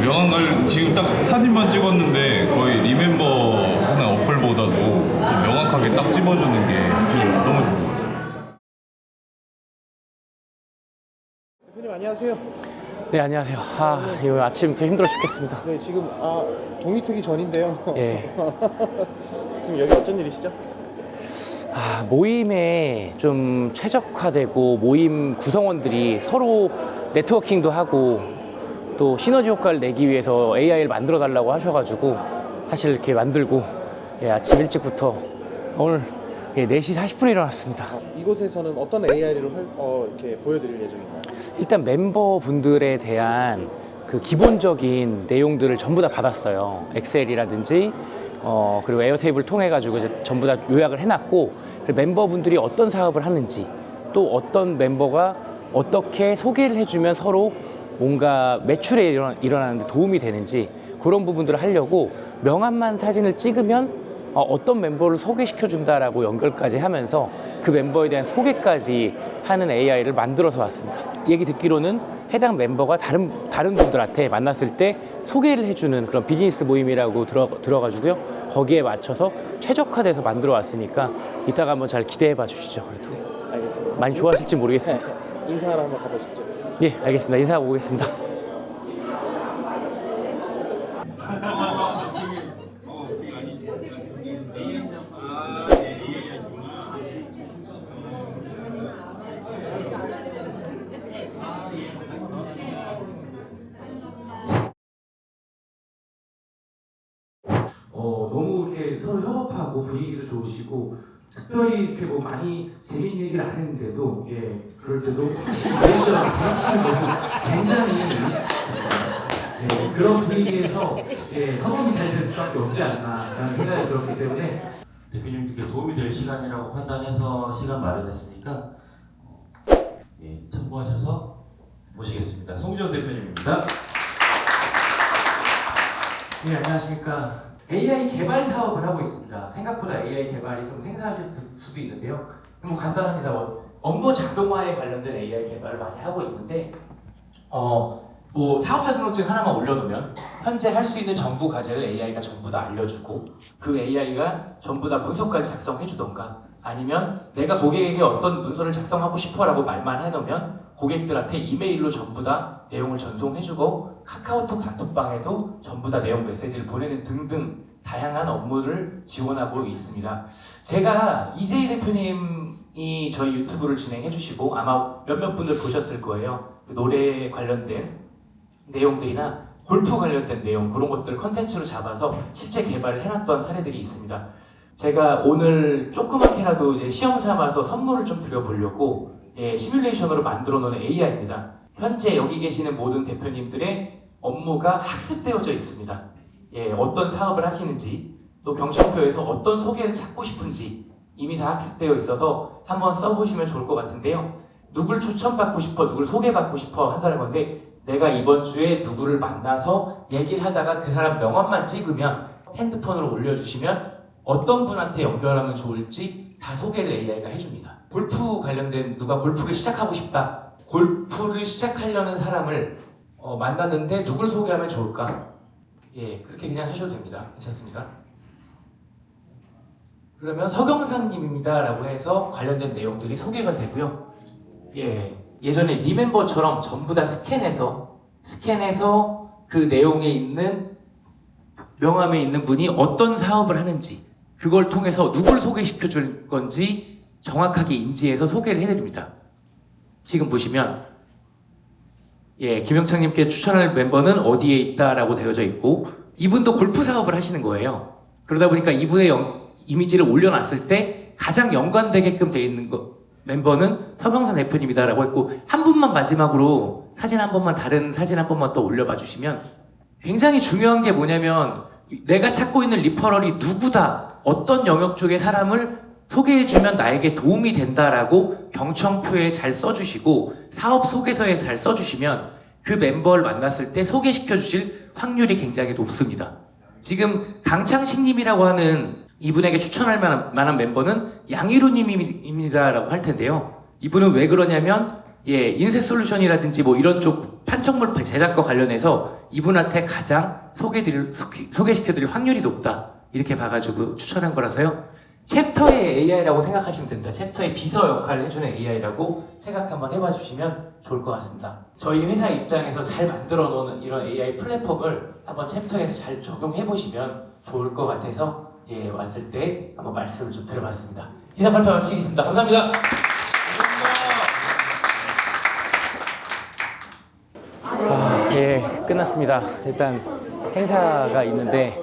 명함을 지금 딱 사진만 찍었는데 거의 리멤버 하는 어플보다도 더 명확하게 딱 집어주는 게 너무 좋은 것 같아요. 대표님 안녕하세요. 네, 안녕하세요. 이거 아침부터 힘들어 죽겠습니다. 네, 지금 동이 트기 전인데요. 예. 지금 여기 어쩐 일이시죠? 모임에 좀 최적화되고 모임 구성원들이 서로 네트워킹도 하고 또 시너지 효과를 내기 위해서 AI를 만들어 달라고 하셔가지고 사실 이렇게 만들고 아침 일찍부터 오늘 4시 40분에 일어났습니다. 이곳에서는 어떤 AI를 이렇게 보여드릴 예정인가요? 일단 멤버분들에 대한 그 기본적인 내용들을 전부 다 받았어요. 엑셀이라든지 그리고 에어테이블 통해 가지고 이제 전부 다 요약을 해놨고, 그리고 멤버분들이 어떤 사업을 하는지, 또 어떤 멤버가 어떻게 소개를 해주면 서로 뭔가 매출에 일어나는데 도움이 되는지 그런 부분들을 하려고 명함만 사진을 찍으면 어떤 멤버를 소개시켜 준다라고 연결까지 하면서 그 멤버에 대한 소개까지 하는 AI를 만들어서 왔습니다. 얘기 듣기로는 해당 멤버가 다른 분들한테 만났을 때 소개를 해주는 그런 비즈니스 모임이라고 들어가지고요. 거기에 맞춰서 최적화돼서 만들어 왔으니까 이따가 한번 잘 기대해 봐 주시죠. 그래도 네, 알겠습니다. 많이 좋아하실지 모르겠습니다. 네, 인사하러 한번 가보시죠. 예, 알겠습니다. 인사하고 오겠습니다. 너무 이렇게 서로 협업하고 분위기도 좋으시고, 특별히 이렇게 뭐 많이 재밌는 얘기를 안 했는데도 그럴 때도 리액션 부르시는 모습 굉장히 그런 분위기에서 협업이 잘 될 수밖에 없지 않나라는 생각이 들었기 때문에 대표님들께 도움이 될 시간이라고 판단해서 시간 마련했으니까 참고하셔서 모시겠습니다. 송지현 대표님입니다. 네, 안녕하십니까. AI 개발 사업을 하고 있습니다. 생각보다 AI 개발이 좀 생소하실 수도 있는데요. 뭐 간단합니다. 업무 자동화에 관련된 AI 개발을 많이 하고 있는데, 뭐 사업자 등록증 하나만 올려놓으면 현재 할 수 있는 정부 과제를 AI가 전부 다 알려주고, 그 AI가 전부 다 문서까지 작성해주던가, 아니면 내가 고객에게 어떤 문서를 작성하고 싶어라고 말만 해놓으면 고객들한테 이메일로 전부 다 내용을 전송해주고, 카카오톡 단톡방에도 전부 다 내용 메시지를 보내는 등등 다양한 업무를 지원하고 있습니다. 제가 이재희 대표님이 저희 유튜브를 진행해주시고 아마 몇몇 분들 보셨을 거예요. 그 노래 관련된 내용들이나 골프 관련된 내용, 그런 것들 컨텐츠로 잡아서 실제 개발을 해놨던 사례들이 있습니다. 제가 오늘 조그맣게라도 이제 시험 삼아서 선물을 좀 드려보려고 시뮬레이션으로 만들어 놓은 AI입니다. 현재 여기 계시는 모든 대표님들의 업무가 학습되어져 있습니다. 어떤 사업을 하시는지, 또 경청표에서 어떤 소개를 찾고 싶은지 이미 다 학습되어 있어서 한번 써보시면 좋을 것 같은데요. 누굴 추천받고 싶어, 누굴 소개받고 싶어 한다는 건데, 내가 이번 주에 누구를 만나서 얘기를 하다가 그 사람 명함만 찍으면 핸드폰으로 올려주시면 어떤 분한테 연결하면 좋을지 다 소개를 AI가 해줍니다. 골프 관련된, 누가 골프를 시작하고 싶다, 골프를 시작하려는 사람을 만났는데 누굴 소개하면 좋을까? 그렇게 그냥 하셔도 됩니다. 괜찮습니다. 그러면 서경상님입니다 라고 해서 관련된 내용들이 소개가 되고요. 예전에 리멤버처럼 전부 다 스캔해서 그 내용에 있는 명함에 있는 분이 어떤 사업을 하는지, 그걸 통해서 누굴 소개시켜 줄 건지 정확하게 인지해서 소개를 해드립니다. 지금 보시면 김영창님께 추천할 멤버는 어디에 있다라고 되어져 있고, 이분도 골프 사업을 하시는 거예요. 그러다 보니까 이분의 이미지를 올려놨을 때 가장 연관되게끔 되어 있는 멤버는 서경산 대표님이다라고 했고, 한 분만 마지막으로 다른 사진 한 번만 또 올려봐 주시면, 굉장히 중요한 게 뭐냐면 내가 찾고 있는 리퍼럴이 누구다, 어떤 영역 쪽의 사람을 소개해주면 나에게 도움이 된다라고 경청표에 잘 써주시고 사업 소개서에 잘 써주시면 그 멤버를 만났을 때 소개시켜 주실 확률이 굉장히 높습니다. 지금 강창식님이라고 하는 이분에게 추천할 만한 멤버는 양희루님입니다라고 할 텐데요. 이분은 왜 그러냐면 인쇄솔루션이라든지 뭐 이런 쪽 판촉물 제작과 관련해서 이분한테 가장 소개시켜드릴 확률이 높다 이렇게 봐가지고 추천한 거라서요. 챕터의 AI라고 생각하시면 됩니다. 챕터의 비서 역할을 해주는 AI라고 생각 한번 해봐 주시면 좋을 것 같습니다. 저희 회사 입장에서 잘 만들어 놓은 이런 AI 플랫폼을 한번 챕터에서 잘 적용해 보시면 좋을 것 같아서 왔을 때 한번 말씀을 좀 드려봤습니다. 인사 발표 마치겠습니다. 감사합니다. 끝났습니다. 일단 행사가 있는데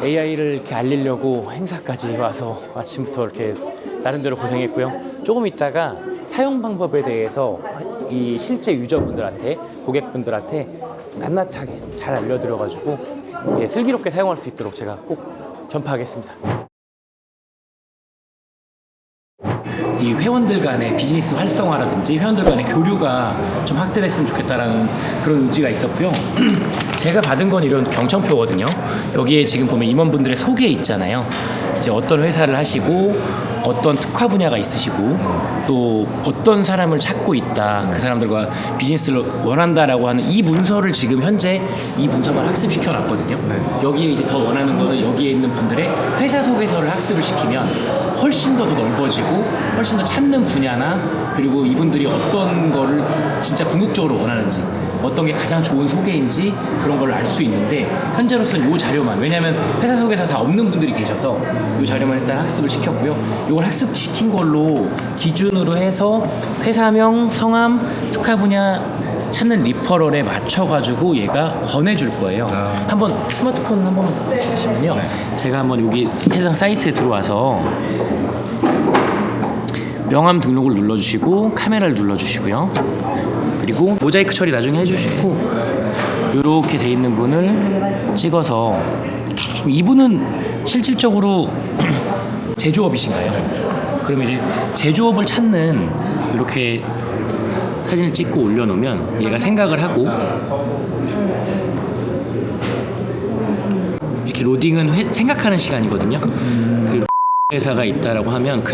AI를 이렇게 알리려고 행사까지 와서 아침부터 이렇게 나름대로 고생했고요. 조금 있다가 사용 방법에 대해서 이 실제 유저분들한테, 고객분들한테 낱낱하게 잘 알려드려가지고 슬기롭게 사용할 수 있도록 제가 꼭 전파하겠습니다. 이 회원들 간의 비즈니스 활성화라든지 회원들 간의 교류가 좀 확대됐으면 좋겠다라는 그런 의지가 있었고요. 제가 받은 건 이런 경청표거든요. 여기에 지금 보면 임원분들의 소개 있잖아요. 이제 어떤 회사를 하시고 어떤 특화 분야가 있으시고 또 어떤 사람을 찾고 있다, 그 사람들과 비즈니스를 원한다라고 하는 이 문서를 지금 현재 이 문서만 학습시켜 놨거든요. 여기에 이제 더 원하는 거는 여기에 있는 분들의 회사 소개서를 학습을 시키면 훨씬 더 넓어지고 훨씬 더 찾는 분야나 그리고 이분들이 어떤 거를 진짜 궁극적으로 원하는지 어떤 게 가장 좋은 소개인지 그런 걸 알 수 있는데 현재로서는 이 자료만, 왜냐하면 회사 소개서 다 없는 분들이 계셔서 이 자료만 일단 학습을 시켰고요. 이걸 학습시킨 걸로 기준으로 해서 회사명, 성함, 특화 분야 찾는 리퍼럴에 맞춰가지고 얘가 권해줄 거예요. 한번 스마트폰 한번 보시면요. 제가 한번 여기 해당 사이트에 들어와서 명함 등록을 눌러주시고 카메라를 눌러주시고요. 그리고 모자이크 처리 나중에 해주시고 이렇게 돼 있는 분을 찍어서, 이분은 실질적으로 제조업이신가요? 그러면 이제 제조업을 찾는 이렇게 사진을 찍고 올려놓으면 얘가 생각을 하고 이렇게 로딩은 생각하는 시간이거든요. 그 회사가 있다라고 하면 그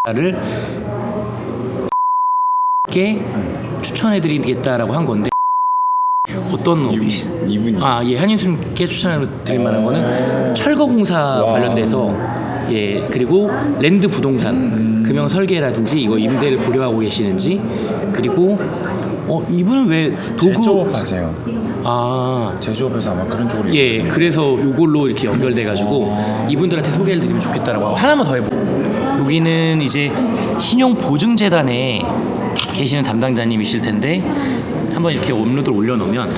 회사를 게 추천해드리겠다라고 한 건데 어떤 이분이 한인수님께 추천해드릴 만한 거는 철거공사 관련돼서 그리고 랜드 부동산 금형 설계라든지 이거 임대를 고려하고 계시는지, 그리고 이분은 왜 도구 제조업 하세요. 아 제조업에서 아마 그런 쪽으로. 그래서 요걸로 이렇게 연결돼가지고 이분들한테 소개를 드리면 좋겠다라고 하고, 하나만 더 해보고, 여기는 이제 신용보증재단에 계시는 담당자님이실 텐데 한번 이렇게 업로드를 올려놓으면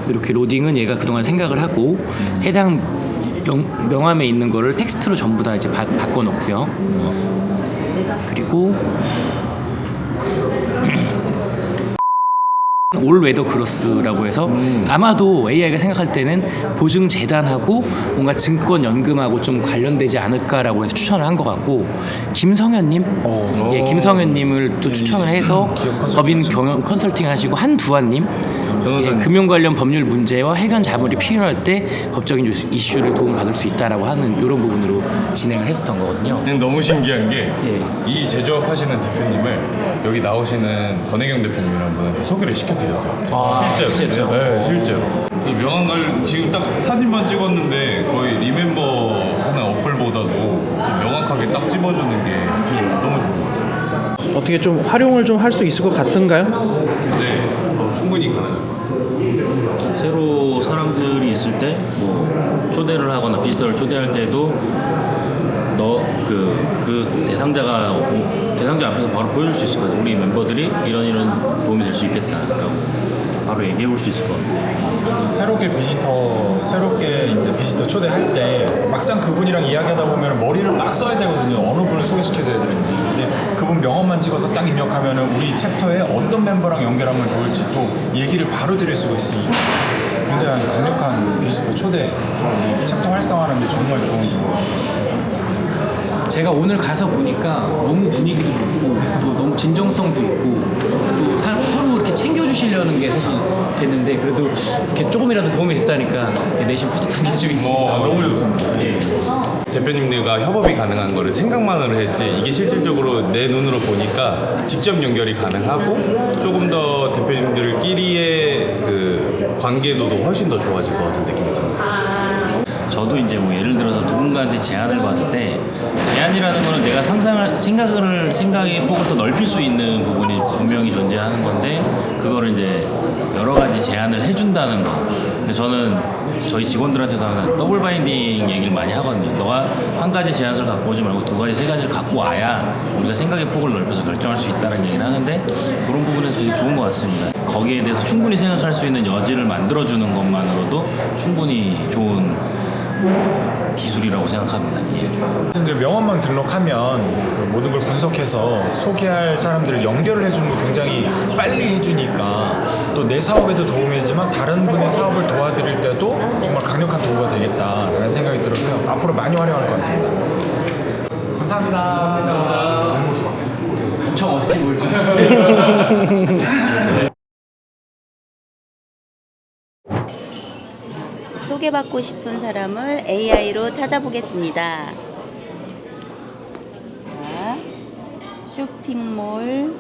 이렇게 로딩은 얘가 그동안 생각을 하고 해당 명함에 있는 거를 텍스트로 전부 다 이제 바꿔놓고요. 그리고 올 웨더 크로스라고 해서 아마도 AI가 생각할 때는 보증재단하고 뭔가 증권연금하고 좀 관련되지 않을까라고 해서 추천을 한 것 같고, 김성현님, 김성현님을 또 추천을 해서 법인 경영 컨설팅을 하시고, 한두환님, 금융 관련 법률 문제와 해결 자문이 필요할 때 법적인 이슈를 도움받을 수 있다라고 하는 이런 부분으로 진행을 했었던 거거든요. 너무 신기한 게 이 제조업 하시는 대표님을 여기 나오시는 권혜경 대표님이라는 분한테 소개를 시켜드렸어요. 실제로. 네, 실제로. 명함을 지금 딱 사진만 찍었는데 거의 리멤버 하는 어플보다도 좀 명확하게 딱 집어주는 게 너무 좋은 것 같아요. 어떻게 좀 활용을 좀 할 수 있을 것 같은가요? 네, 충분히 가능합니다. 새로 사람들이 있을 때 뭐 초대를 하거나 비지터를 초대할 때도 그 대상자 앞에서 바로 보여줄 수 있을 것 같아요. 우리 멤버들이 이런 도움이 될 수 있겠다라고 바로 얘기해 볼 수 있을 것 같아요. 새롭게 이제 비지터 초대할 때 막상 그분이랑 이야기하다 보면 머리를 막 써야 되거든요. 어느 분을 소개시켜야 되는지. 근데 그분 명함만 찍어서 딱 입력하면 우리 챕터에 어떤 멤버랑 연결하면 좋을지 또 얘기를 바로 드릴 수가 있으니까 굉장히 강력한 비지터 초대 챕터 활성화하는 데 정말 좋은 거. 제가 오늘 가서 보니까 너무 분위기도 좋고 또 너무 진정성도 있고 또 서로 이렇게 챙겨주시는 해주시려는 게 사실 됐는데 그래도 이렇게 조금이라도 도움이 됐다니까 내심 뿌듯한 게 좀 있습니다. 너무 좋습니다. 예. 대표님들과 협업이 가능한 거를 생각만으로 했지 이게 실질적으로 내 눈으로 보니까 직접 연결이 가능하고 조금 더 대표님들끼리의 그 관계도도 훨씬 더 좋아질 것 같은 느낌이 듭니다. 저도 이제 뭐 예를 들어서 누군가한테 제안을 받을 때 제안이라는 거는 내가 생각의 폭을 더 넓힐 수 있는 부분이 분명히 존재하는 건데 그거를 이제 여러 가지 제안을 해준다는 거. 근데 저는 저희 직원들한테도 항상 더블 바인딩 얘기를 많이 하거든요. 너가 한 가지 제안서를 갖고 오지 말고 두 가지, 세 가지를 갖고 와야 우리가 생각의 폭을 넓혀서 결정할 수 있다는 얘기를 하는데 그런 부분에서 되게 좋은 것 같습니다. 거기에 대해서 충분히 생각할 수 있는 여지를 만들어주는 것만으로도 충분히 좋은 기술이라고 생각합니다. 근데 명함만 등록하면 그 모든 걸 분석해서 소개할 사람들을 연결을 해주는 거 굉장히 빨리 해주니까 또 내 사업에도 도움이 되지만 다른 분의 사업을 도와드릴 때도 정말 강력한 도구가 되겠다라는 생각이 들어서요. 앞으로 많이 활용할 것 같습니다. 감사합니다. 엄청 어색해 보일 것 같아요. 소개받고 싶은 사람을 AI로 찾아보겠습니다. 자, 쇼핑몰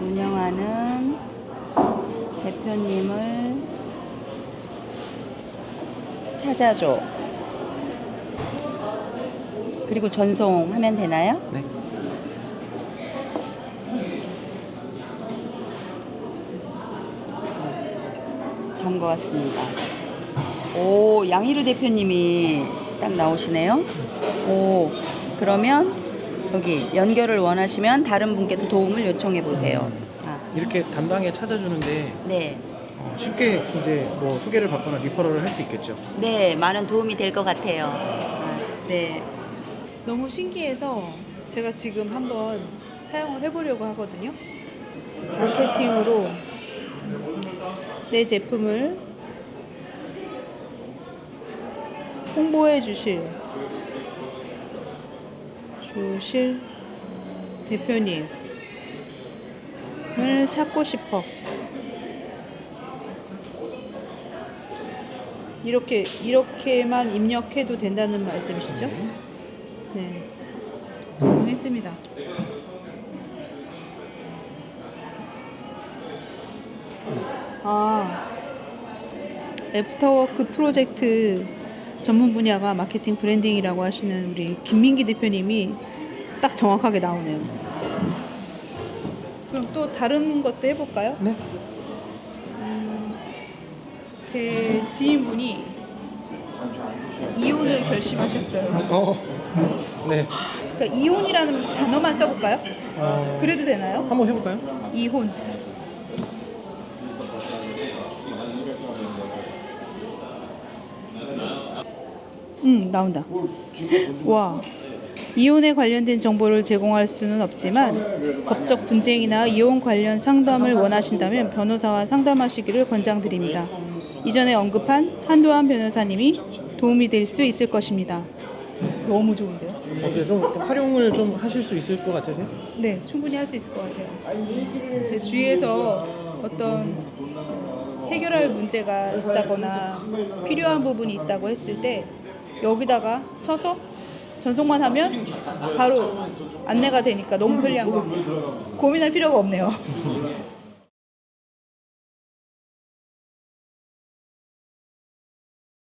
운영하는 대표님을 찾아줘. 그리고 전송하면 되나요? 네. 단 것 같습니다. 오, 양희루 대표님이 딱 나오시네요. 오, 그러면 여기 연결을 원하시면 다른 분께도 도움을 요청해 보세요. 아, 이렇게 단방에 찾아주는데 네. 쉽게 이제 뭐 소개를 받거나 리퍼럴을 할 수 있겠죠. 네, 많은 도움이 될 것 같아요. 아, 네. 너무 신기해서 제가 지금 한번 사용을 해보려고 하거든요. 마케팅으로 내 제품을 홍보해 주실 대표님을 찾고 싶어. 이렇게만 입력해도 된다는 말씀이시죠? 네. 전송했습니다. 애프터워크 프로젝트 전문 분야가 마케팅 브랜딩이라고 하시는 우리 김민기 대표님이 딱 정확하게 나오네요. 그럼 또 다른 것도 해볼까요? 네. 제 지인분이 이혼을 결심하셨어요. 네. 그러니까 이혼이라는 단어만 써볼까요? 그래도 되나요? 한번 해볼까요? 이혼. 나온다. 와. 이혼에 관련된 정보를 제공할 수는 없지만 법적 분쟁이나 이혼 관련 상담을 원하신다면 변호사와 상담하시기를 권장드립니다. 이전에 언급한 한도환 변호사님이 도움이 될 수 있을 것입니다. 너무 좋은데요? 어때 좀 활용을 좀 하실 수 있을 것 같으세요? 네, 충분히 할 수 있을 것 같아요. 제 주위에서 어떤 해결할 문제가 있다거나 필요한 부분이 있다고 했을 때 여기다가 쳐서 전송만 하면 바로 안내가 되니까 너무 편리한 것 같아요. 고민할 필요가 없네요.